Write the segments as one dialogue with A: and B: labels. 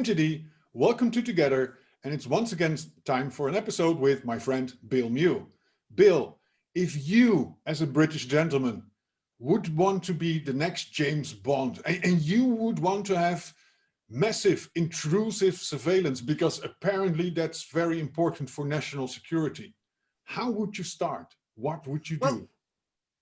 A: TD, welcome to Together, and it's once again time for an episode with my friend Bill Mew. Bill, if you, as a British gentleman, would want to be the next James Bond, and you would want to have massive, intrusive surveillance, because apparently that's very important for national security, how would you start? What would you do?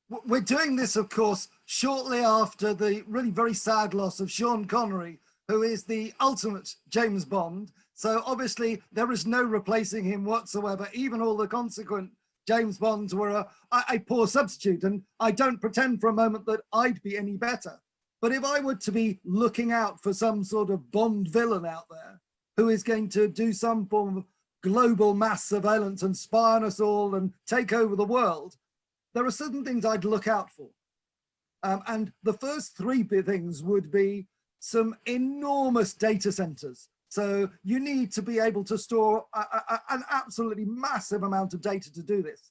B: Well, we're doing this, of course, shortly after the really very sad loss of Sean Connery, who is the ultimate James Bond. So obviously there is no replacing him whatsoever. Even all the consequent James Bonds were a poor substitute. And I don't pretend for a moment that I'd be any better. But if I were to be looking out for some sort of Bond villain out there who is going to do some form of global mass surveillance and spy on us all and take over the world, there are certain things I'd look out for. And the first three things would be some enormous data centers. So you need to be able to store an absolutely massive amount of data to do this.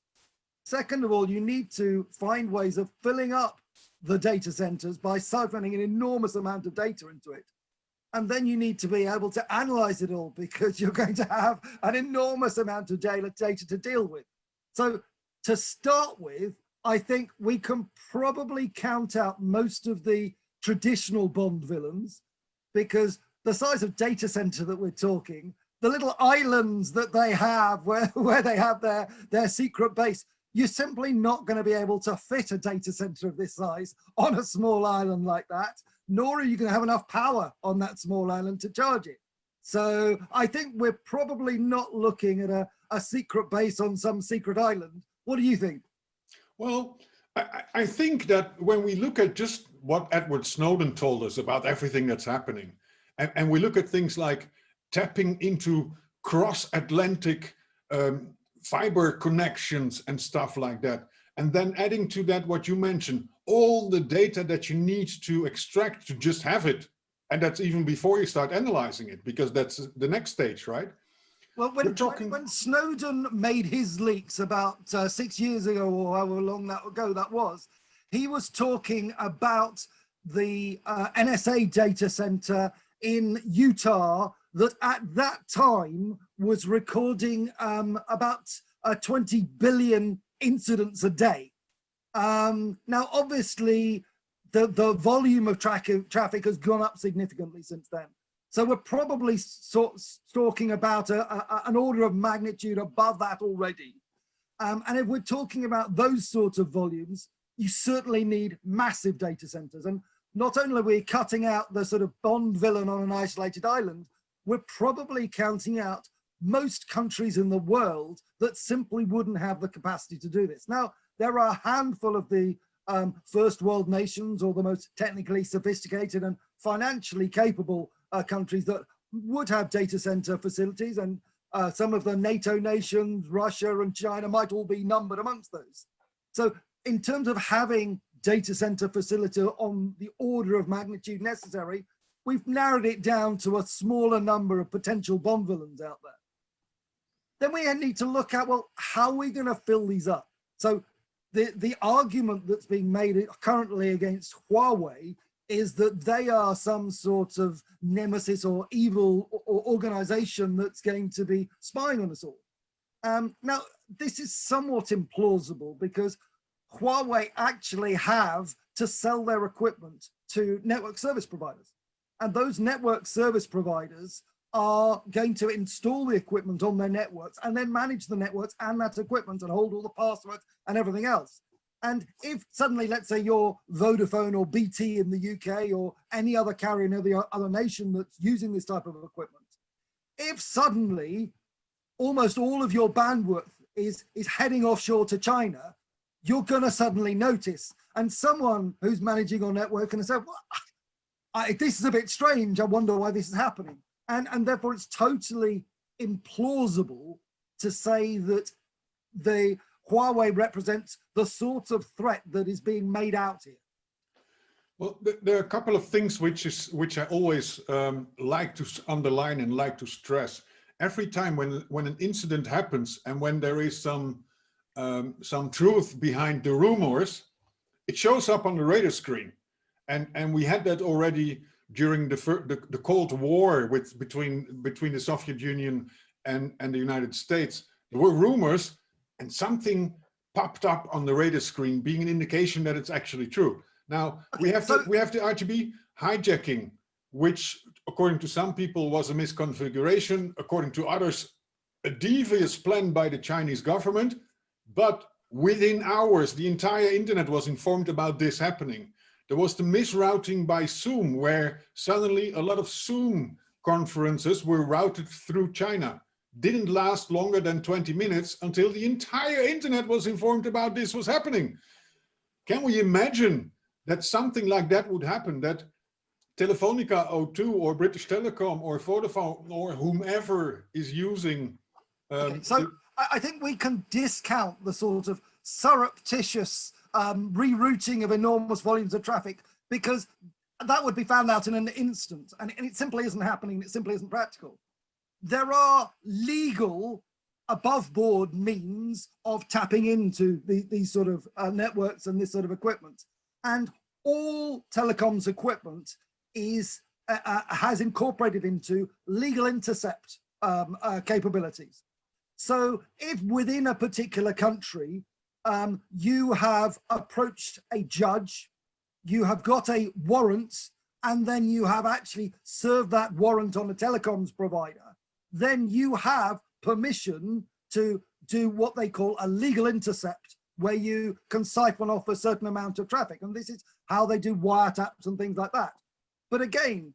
B: Second of all, you need to find ways of filling up the data centers by siphoning an enormous amount of data into it. And then you need to be able to analyze it all, because you're going to have an enormous amount of data to deal with. So to start with, I think we can probably count out most of the traditional Bond villains, because the size of data center that we're talking, the little islands that they have where they have their secret base, you're simply not going to be able to fit a data center of this size on a small island like that, nor are you going to have enough power on that small island to charge it. So I think we're probably not looking at a secret base on some secret island. What do you think?
A: Well, I think that when we look at just what Edward Snowden told us about everything that's happening, and we look at things like tapping into cross-Atlantic fiber connections and stuff like that, and then adding to that what you mentioned, all the data that you need to extract to just have it. And that's even before you start analyzing it, because that's the next stage, right?
B: Well, when Snowden made his leaks about 6 years ago, or however long ago that was, he was talking about the NSA data center in Utah that at that time was recording about 20 billion incidents a day. Now, obviously, the volume of traffic has gone up significantly since then. So we're probably talking about an order of magnitude above that already. And if we're talking about those sorts of volumes, you certainly need massive data centers. And not only are we cutting out the sort of Bond villain on an isolated island, we're probably counting out most countries in the world that simply wouldn't have the capacity to do this. Now, there are a handful of the first world nations, or the most technically sophisticated and financially capable countries that would have data center facilities, and some of the NATO nations, Russia and China might all be numbered amongst those. So in terms of having data center facility on the order of magnitude necessary, we've narrowed it down to a smaller number of potential Bond villains out there. Then we need to look at, well, how are we going to fill these up? So the argument that's being made currently against Huawei is that they are some sort of nemesis or evil or organization that's going to be spying on us all. Now, this is somewhat implausible, because Huawei actually have to sell their equipment to network service providers. And those network service providers are going to install the equipment on their networks and then manage the networks and that equipment and hold all the passwords and everything else. And if suddenly, let's say you're Vodafone or BT in the UK, or any other carrier in every other nation that's using this type of equipment, if suddenly almost all of your bandwidth is heading offshore to China, you're going to suddenly notice. And someone who's managing your network can say, well, this is a bit strange. I wonder why this is happening. And therefore, it's totally implausible to say that the Huawei represents the sort of threat that is being made out here.
A: Well, there are a couple of things which I always like to underline and like to stress. Every time when an incident happens, and when there is some truth behind the rumors, it shows up on the radar screen. And we had that already during the Cold War between the Soviet Union and the United States. There were rumors, and something popped up on the radar screen, being an indication that it's actually true. Now we have the RTB hijacking, which according to some people was a misconfiguration, according to others a devious plan by the Chinese government, but within hours the entire internet was informed about this happening. There was the misrouting by Zoom, where suddenly a lot of Zoom conferences were routed through China. Didn't last longer than 20 minutes until the entire internet was informed about this was happening. Can we imagine that something like that would happen, that Telefonica, O2 or British Telecom or Vodafone or whomever is using...
B: I think we can discount the sort of surreptitious rerouting of enormous volumes of traffic, because that would be found out in an instant, and it simply isn't happening. It simply isn't practical. There are legal above board means of tapping into these sort of networks and this sort of equipment, and all telecoms equipment is has incorporated into legal intercept capabilities. So if within a particular country you have approached a judge, you have got a warrant, and then you have actually served that warrant on a telecoms provider, then you have permission to do what they call a legal intercept, where you can siphon off a certain amount of traffic. And this is how they do wiretaps and things like that. But again,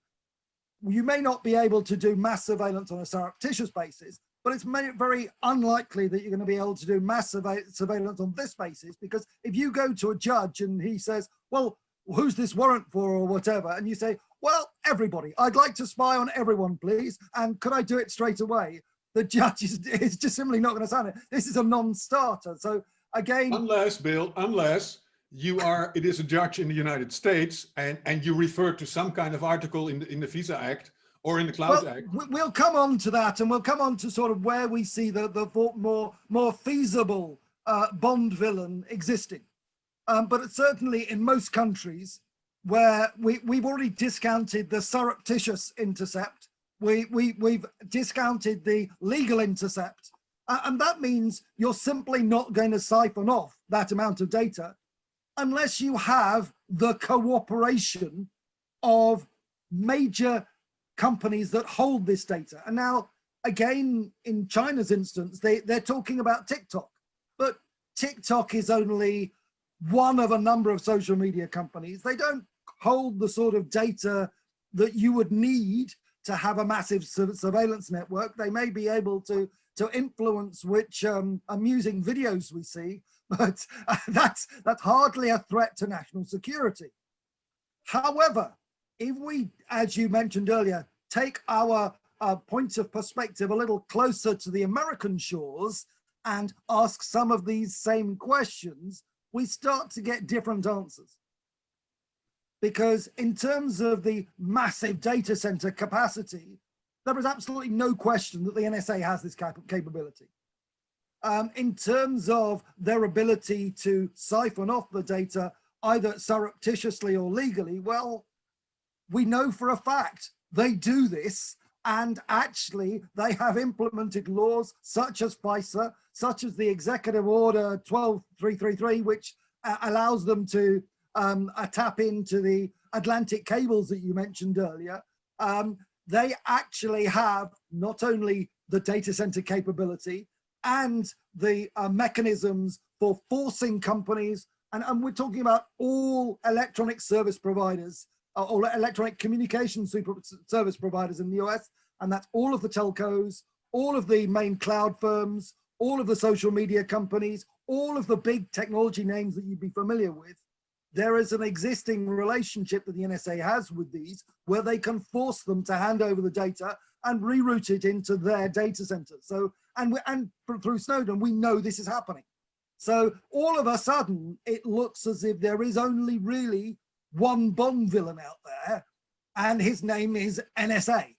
B: you may not be able to do mass surveillance on a surreptitious basis, but it's very unlikely that you're going to be able to do mass surveillance on this basis, because if you go to a judge and he says, well, who's this warrant for or whatever, and you say, well, everybody, I'd like to spy on everyone, please, and could I do it straight away? The judge is just simply not going to sign it. This is a non-starter. So again,
A: unless Bill, it is a judge in the United States, and you refer to some kind of article in the Visa Act or in the Cloud Act.
B: We'll come on to that, and we'll come on to sort of where we see the more feasible Bond villain existing. But it's certainly in most countries where we've already discounted the surreptitious intercept, we've discounted the legal intercept, and that means you're simply not going to siphon off that amount of data unless you have the cooperation of major companies that hold this data. And now, again, in China's instance, they're talking about TikTok, but TikTok is only one of a number of social media companies. They don't hold the sort of data that you would need to have a massive surveillance network. They may be able to influence which amusing videos we see, but that's hardly a threat to national security. However, if we, as you mentioned earlier, take our point of perspective a little closer to the American shores and ask some of these same questions, we start to get different answers. Because in terms of the massive data center capacity, there is absolutely no question that the NSA has this capability. In terms of their ability to siphon off the data, either surreptitiously or legally, well, we know for a fact they do this, and actually they have implemented laws such as FISA, such as the Executive Order 12333, which allows them to tap into the Atlantic cables that you mentioned earlier. They actually have not only the data center capability and the mechanisms for forcing companies, and we're talking about all electronic service providers, or electronic communication service providers in the US, and that's all of the telcos, all of the main cloud firms, all of the social media companies, all of the big technology names that you'd be familiar with. There is an existing relationship that the NSA has with these, where they can force them to hand over the data and reroute it into their data centers. So, and through Snowden, we know this is happening. So all of a sudden, it looks as if there is only really one Bond villain out there, and his name is NSA.